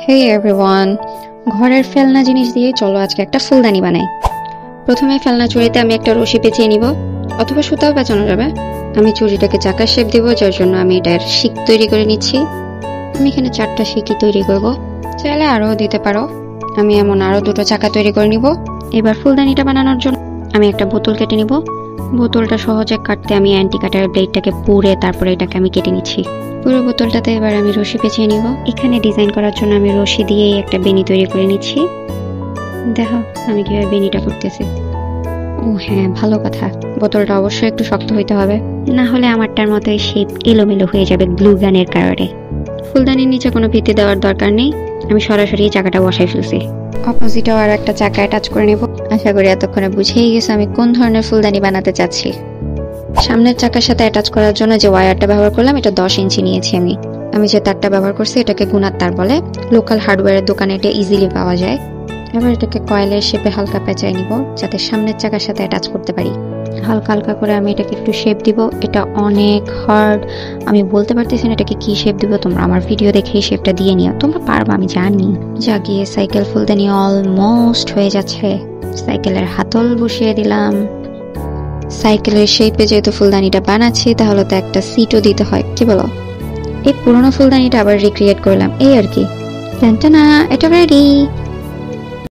হে everyone, ঘরের ফেলনা জিনিস দিয়ে চলো আজকে একটা ফুলদানি বানাই। প্রথমে ফেলনা চুড়িতে আমি একটা রশি পেঁচিয়ে নিব, অথবা সুতাও পেঁচানো যাবে। আমি চুড়িটাকে চাকার শেপ দিব, যার জন্য আমি এটার শিক তৈরি করে নিচ্ছি। আমি এখানে 4টা শিকই তৈরি করব, চাইলে আরও দিতে পারো। আমি এমন আরও 2টো চাকা তৈরি করে নিব। এবার ফুলদানিটা বানানোর জন্য আমি একটা বোতল কেটে নিব। বোতলটা সহজে কাটতে আমি অ্যান্টি কাটার ব্লেডটাকে পুড়ে তারপরে এটাকে আমি কেটে নিচ্ছি। পুরো বোতলটাতে এবার আমি রশি পেঁচিয়ে নিব। এখানে ডিজাইন করার জন্য আমি রশি দিয়েই একটা বেনি তৈরি করে নিচ্ছি। দেখো আমি কিভাবে বেনিটা করতেছি। ও হ্যাঁ, ভালো কথা, বোতলটা অবশ্যই একটু শক্ত হইতে হবে, না হলে আমারটার মতো শেপ এলোমেলো হয়ে যাবে গ্লু গানের কারণে। ফুলদানির নিচে কোনো ভিত্তি দেওয়ার দরকার নেই, আমি সরাসরি চাকাটা বসাই ফেলছি। অপোজিটেও আর একটা চাকায় টাচ করে নেব। আশা করি এতক্ষণে বুঝেই গেছে আমি কোন ধরনের ফুলদানি বানাতে চাচ্ছি। সামনের চাকার সাথে অ্যাটাচ করার জন্য যে ওয়্যারটা ব্যবহার করলাম, এটা 10 ইঞ্চি নিয়েছি। আমি যে তারটা ব্যবহার করছি এটাকে গুণার তার বলে। লোকাল হার্ডওয়্যারের দোকানে এটা ইজিলি পাওয়া যায়। এবার এটাকে কয়েলের শেপে হালকা পেঁচাই নিব, যাতে সামনের চাকার সাথে অ্যাটাচ করতে পারি। হালকা হালকা করে আমি এটাকে একটু শেপ দিব। এটা অনেক হার্ড, আমি বলতে পারতেছি না এটাকে কি শেপ দিব। তোমরা আমার ভিডিও দেখে এই শেপটা দিয়ে নিও, তোমরা পারবা আমি জানি। জাগিয়ে সাইকেল ফুলদানি অলমোস্ট হয়ে যাচ্ছে। সাইকেলের হাতল বসিয়ে দিলাম। সাইকেলের শেপে যেহেতু ফুলদানিটা বানাচ্ছি, তাহলে তো একটা সিটও দিতে হয়, কি বলো? এই পুরোনো ফুলদানিটা আবার রিক্রিয়েট করলাম, এই আর কি। টানটানা, এটা রেডি।